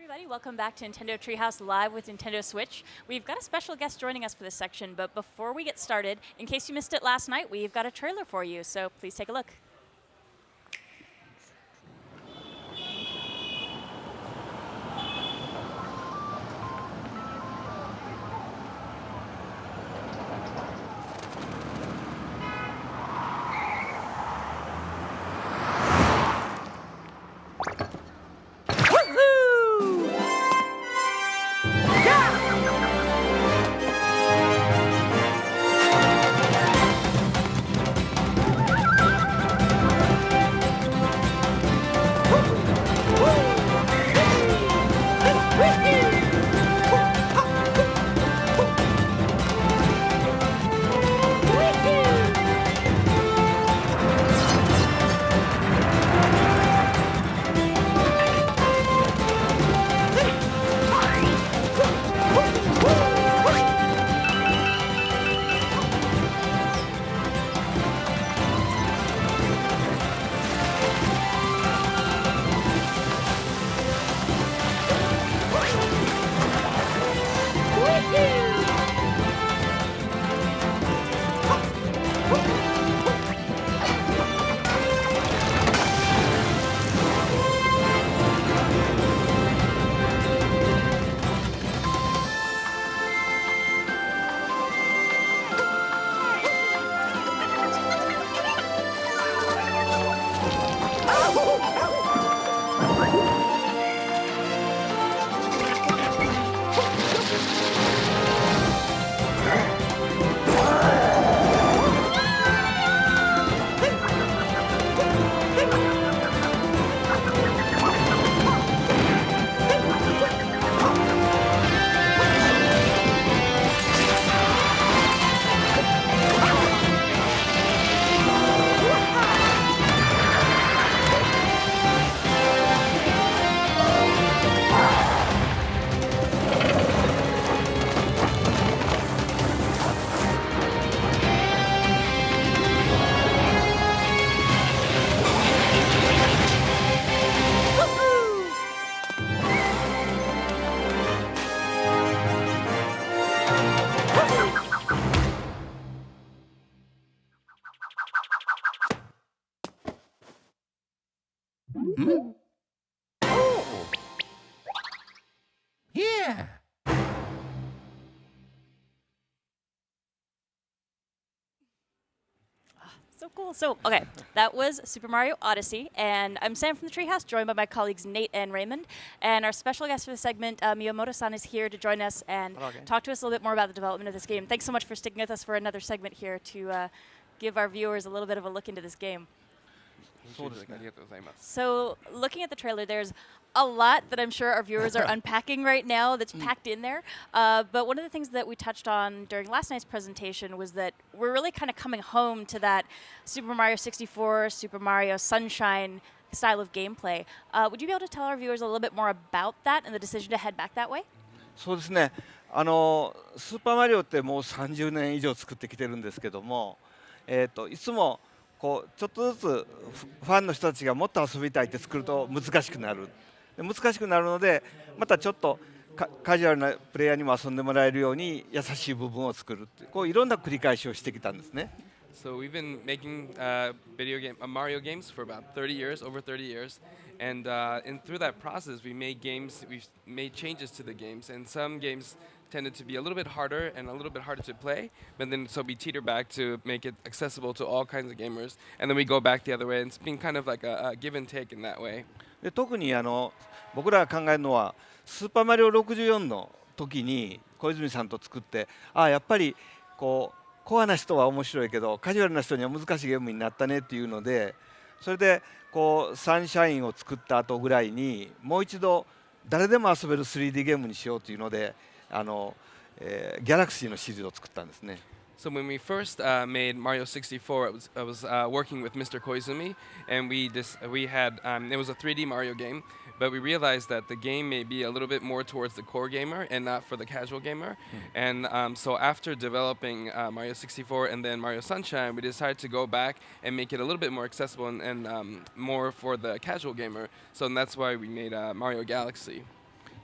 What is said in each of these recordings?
everybody. Welcome back to Nintendo Treehouse Live with Nintendo Switch. We've got a special guest joining us for this section, but before we get started, in case you missed it last night, we've got a trailer for you, so please take a look. Yeah. So cool. So, okay, that was Super Mario Odyssey, and I'm Sam from the Treehouse, joined by my colleagues Nate and Raymond. And our special guest for the segment, Miyamoto-san, is here to join us and talk to us a little bit more about the development of this game. Thanks so much for sticking with us for another segment here to give our viewers a little bit of a look into this game. So, looking at the trailer, there's a lot that I'm sure our viewers are unpacking right now that's packed in there. But one of the things that we touched on during last night's presentation was that we're really kind of coming home to that Super Mario 64, Super Mario Sunshine style of gameplay. Would you be able to tell our viewers a little bit more about that and the decision to head back that way? そうですね。スーパーマリオってもう30年以上作ってきてるんですけども、いつもこうちょっとずつファンの人たちがもっと遊びたいって作ると難しくなる。難しくなるので、またちょっとカジュアルなプレイヤーにも遊んでもらえるように優しい部分を作るってこういろんな繰り返しをしてきたんですね。So we've been making Mario games for about 30 years, over 30 years, and through that process, we've made changes to the games, and some games tended to be a little bit harder and a little bit harder to play, but then so we teeter back to make it accessible to all kinds of gamers, and then we go back the other way, and it's been kind of like a give and take in that way. で特に僕らが考えるのはスーパーマリオ64の時に小泉さんと作ってやっぱりこうコアな人は面白いけどカジュアルな人には難しいゲームになったねっていうのでそれでこうサンシャインを作った後ぐらいにもう一度誰でも遊べる 3D ゲームにしようというのでギャラクシーのシリーズを作ったんですね。So when we first made Mario 64, I was working with Mr. Koizumi, and it was a 3D Mario game, but we realized that the game may be a little bit more towards the core gamer and not for the casual gamer. And so after developing Mario 64 and then Mario Sunshine, we decided to go back and make it a little bit more accessible and more for the casual gamer. So that's why we made Mario Galaxy.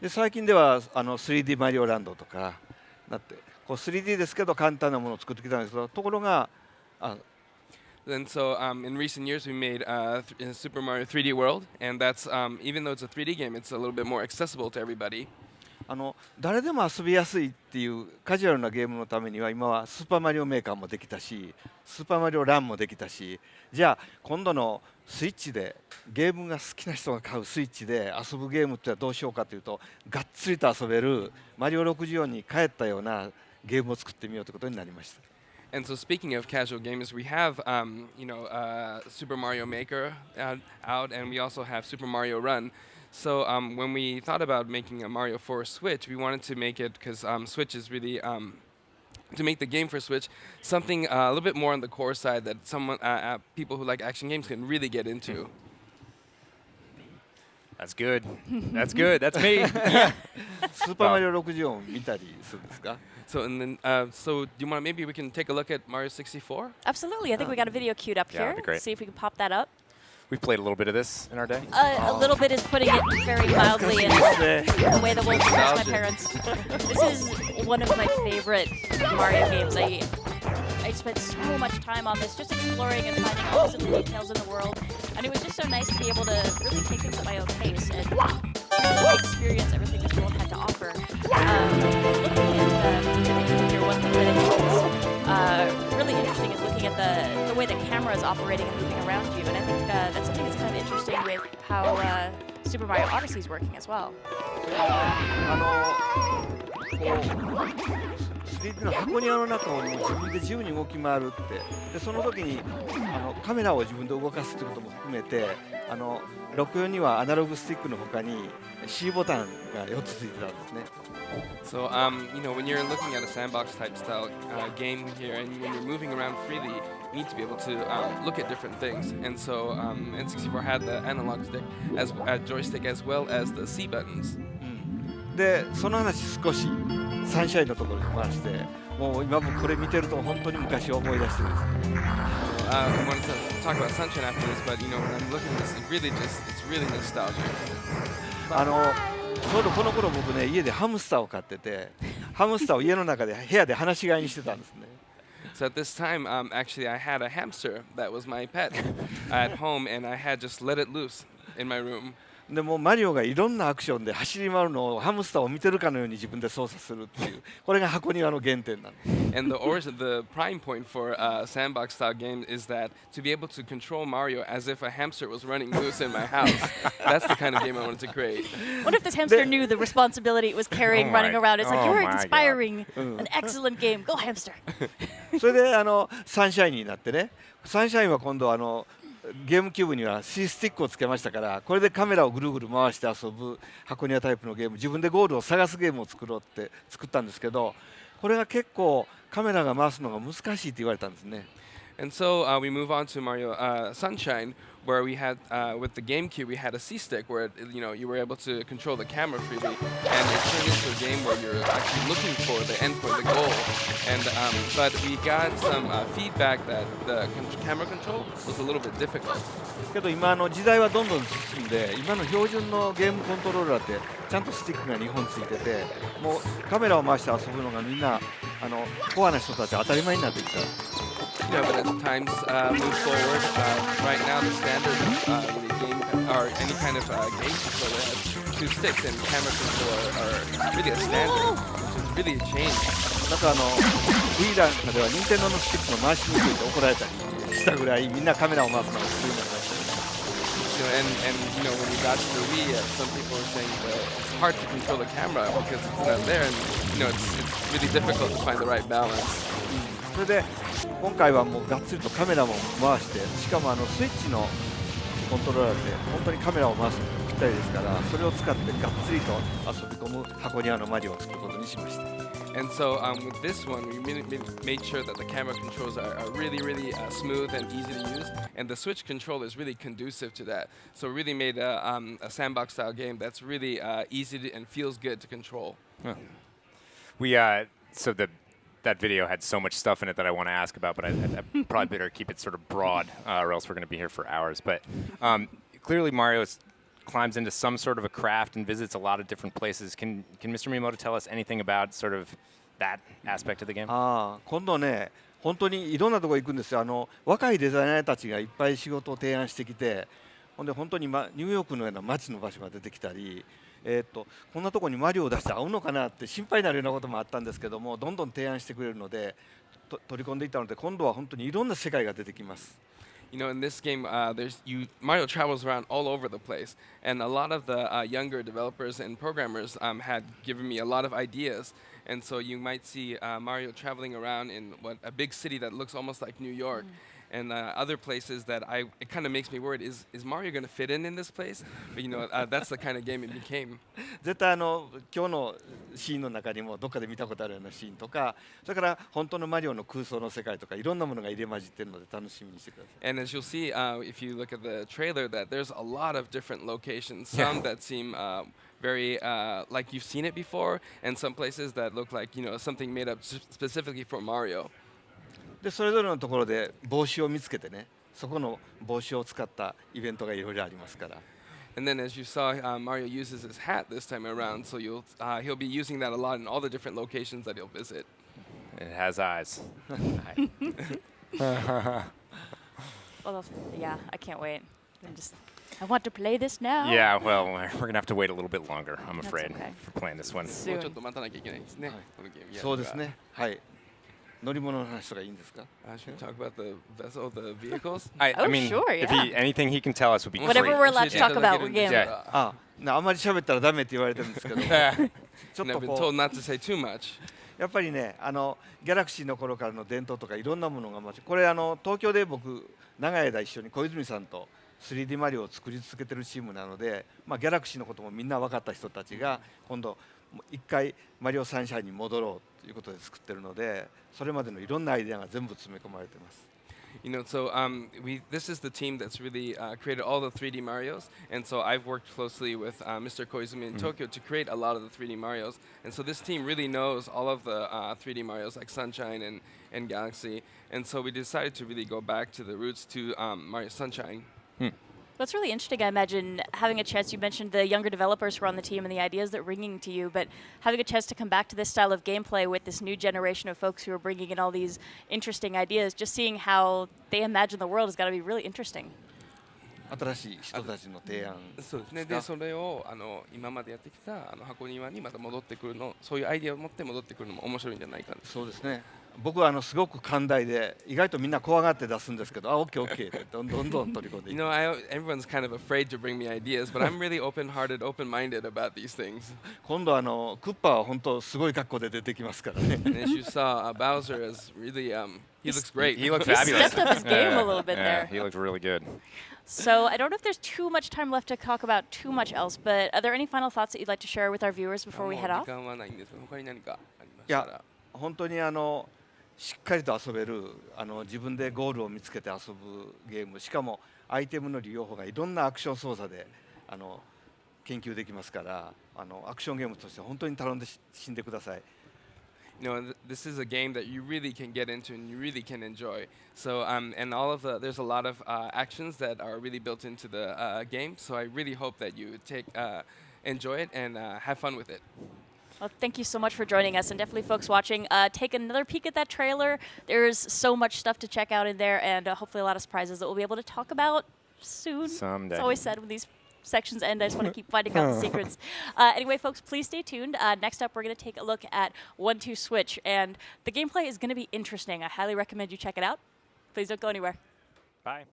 で最近では3D マリオランドとかなってこう 3D ですけど簡単なものを作ってきたんですけどところがAnd so in recent years, we made Super Mario 3D World, and that's even though it's a 3D game, it's a little bit more accessible to everybody. 誰でも遊びやすいっていうカジュアルなゲームのためには今はスーパーマリオメーカーもできたしスーパーマリオランもできたしじゃあ今度のスイッチでゲームが好きな人が買うスイッチで遊ぶゲームってどうしようかというとがっつりと遊べるマリオ64に帰ったようなゲームを作ってみようということになりました。And so, speaking of casual gamers, we have Super Mario Maker out, and we also have Super Mario Run. So when we thought about making a Mario for Switch, we wanted to make it because Switch is really to make the game for Switch something a little bit more on the core side that people who like action games can really get into. That's good. That's good. That's me. スーパーマリオ64を見たりするんですか So and then, so do you want maybe we can take a look at Mario 64? Absolutely. I think we got a video queued up Yeah, here. that'd be great. See if we can pop that up. We've played a little bit of this in our day. A little bit is putting it very mildly in the way that will impress my parents. This is one of my favorite Mario games. I spent so much time on this just exploring and finding all the little details in the world. And it was just so nice to be able to really take things at my own pace and experience everything this world had to offer. Looking at the video here, one thing that I think is really interesting is looking at the way the camera is operating and moving around you. And I think that's something that's kind of interesting with how Super Mario Odyssey is working as well. 3D の箱庭の中をもう自分で自由に動き回るってでその時にカメラを自分で動かすってことも含めて64にはアナログスティックの他に C ボタンが4つついてたんですね。So, when you're looking at a sandbox type style game here, and when you're moving around freely, you need to be able to look at different things. And so, N64 had the analog stick joystick as well as the C buttons. でその話少しサンシャインのところに回してもう今もこれ見てると本当に昔を思い出してですね。I wanted to talk about Sunshine after this, but when I'm looking at this, it's really nostalgic. ちょうどこの頃僕ね家でハムスターを飼っててハムスターを家の中で部屋で放し飼いにしてたんですね。So at this time, actually, I had a hamster that was my pet at home, and I had just let it loose in my room. でもマリオがいろんなアクションで走り回るのをハムスターを見てるかのように自分で操作するっていうこれが箱庭の原点なんです。And the prime point for a sandbox style game is that to be able to control Mario as if a hamster was running loose in my house. That's the kind of game I wanted to create. What if this hamster knew the responsibility it was carrying running around? It's like, you're inspiring an excellent game. Go hamster. それでサンシャインになってねサンシャインは今度ゲームキューブには C スティックをつけましたからこれでカメラをぐるぐる回して遊ぶ箱庭タイプのゲーム自分でゴールを探すゲームを作ろうって作ったんですけどこれが結構カメラが回すのが難しいって言われたんですね。And so we move on to Mario Sunshine, where we had with the GameCube we had a C stick where you were able to control the camera freely, and it turned into a game where you're actually looking for the endpoint, the goal. And but we got some feedback that the camera control was a little bit difficult. けど今時代はどんどん進んで今の標準のゲームコントローラーってちゃんとスティックが2本ついててもうカメラを回して遊ぶのがみんなコアな人たちは当たり前になってきた。Yeah, but as times move forward, right now the standard really game or any kind of game controller has 2 sticks, and camera controller are really a standard, which is really a change. なんかWii なんかでは任天堂のスティックの回しにくいって怒られたりしたぐらいみんなカメラを回すのが普通になりました。And when we got to the Wii, some people were saying that it's hard to control the camera because it's not there, and it's really difficult to find the right balance. それで今回はもうがっつりとカメラも回してしかもスイッチのコントローラーで本当にカメラを回すのにぴったりですからそれを使ってがっつりと遊び込む箱庭のマリオを作ることにしました。And so with this one, we made sure that the camera controls are really, really smooth and easy to use, and the Switch controller is really conducive to that. So we really made a sandbox-style game that's really easy and feels good to control. Huh. That video had so much stuff in it that I want to ask about, but I probably better keep it sort of broad, or else we're going to be here for hours. But clearly, Mario is climbs into some sort of a craft and visits a lot of different places. Can Mr. Miyamoto tell us anything about sort of that aspect of the game? 今度ね、本当にいろんなところ行くんですよ。若いデザイナーたちがいっぱい仕事を提案してきて、ほんで本当に、ニューヨークのような街の場所が出てきたり、こんなところにマリオを出して合うのかなって心配になるようなこともあったんですけども、どんどん提案してくれるので取り込んでいったので、今度は本当にいろんな世界が出てきます。You know, in this game, Mario travels around all over the place, and a lot of the younger developers and programmers had given me a lot of ideas. And so you might see Mario traveling around in a big city that looks almost like New York, and other places that it kind of makes me worried. Is Mario going to fit in this place? But that's the kind of game it became. 絶対今日のシーンの中にもどっかで見たことあるようなシーンとか、それから本当のマリオの空想の世界とかいろんなものが入れ混じってるので楽しみにしてください。And as you'll see, if you look at the trailer, that there's a lot of different locations. Some that seem very like you've seen it before, and some places that look like something made up specifically for Mario. でそれぞれのところで帽子を見つけてね、そこの帽子を使ったイベントがいろいろありますから。And then, as you saw, Mario uses his hat this time around, so he'll be using that a lot in all the different locations that he'll visit. It has eyes. Well, yeah, I can't wait. I want to play this now. Yeah, well, we're going to have to wait a little bit longer, I'm afraid, okay. for playing this one. もう Soon. ちょっと待たなきゃいけないですね。このゲームやるには。そうですね。はい。乗り物の話とかいいんですか？ Should we talk about the vessel, the vehicles? I Oh, mean, sure, if yeah. anything he can tell us would be Whatever great. we're allowed to talk about, we're game. Yeah. あんまり喋ったらダメって言われてるんですけど、ちょっ And と I've been こ told う not to say too much. やっぱりね、ギャラクシーの頃からの伝統とかいろんなものがこれ東京で僕長い間一緒に小泉さんと 3D マリオを作り続けてるチームなので、ギャラクシーのこともみんな分かった人たちが今度一回マリオサンシャインに戻ろうということで作ってるので、それまでのいろんなアイデアが全部詰め込まれてます。So this is the team that's really created all the 3D Marios, and so I've worked closely with Mr. Koizumi in Tokyo to create a lot of the 3D Marios, and so this team really knows all of the 3D Marios like Sunshine and Galaxy, and so we decided to really go back to the roots to Mario Sunshine. Well, it's really interesting, I imagine, having a chance. You mentioned the younger developers who are on the team and the ideas that are ringing to you, but having a chance to come back to this style of gameplay with this new generation of folks who are bringing in all these interesting ideas, just seeing how they imagine the world has got to be really interesting. 新しい人たちの提案。そうですね。で、それを今までやってきた箱庭にまた戻ってくるの、そういうアイデアを持って戻ってくるのも面白いんじゃないかな。そうですね。僕はすごく寛大で意外とみんな怖がって出すんですけど、オッケーオッケーってどんどん取り込んでいく。everyone's kind of afraid to bring me ideas, but I'm really open-hearted, open-minded about these things. 今度クッパは本当すごい格好で出てきますからね。And as you saw, Bowser is really he looks great. He looked He fabulous. stepped up his game a little bit Yeah, there. he looked really good. So I don't know if there's too much time left to talk about too much else, but are there any final thoughts that you'd like to share with our viewers before we head もう off? 時間はないんですけど、他に何かありまいしたらや。本当にしっかりと遊べる自分でゴールを見つけて遊ぶゲーム、しかもアイテムの利用法がいろんなアクション操作で研究できますから、アクションゲームとして本当に頼んで死んでください。This is a game that you really can get into and you really can enjoy. So, and there's a lot of actions that are really built into the game. So I really hope that you enjoy it and have fun with it. Well, thank you so much for joining us, and definitely, folks watching, take another peek at that trailer. There's so much stuff to check out in there, and hopefully a lot of surprises that we'll be able to talk about soon. Someday. It's always said when these sections end, I just want to keep finding out the secrets. Anyway, folks, please stay tuned. Next up, we're going to take a look at 1-2 Switch, and the gameplay is going to be interesting. I highly recommend you check it out. Please don't go anywhere. Bye.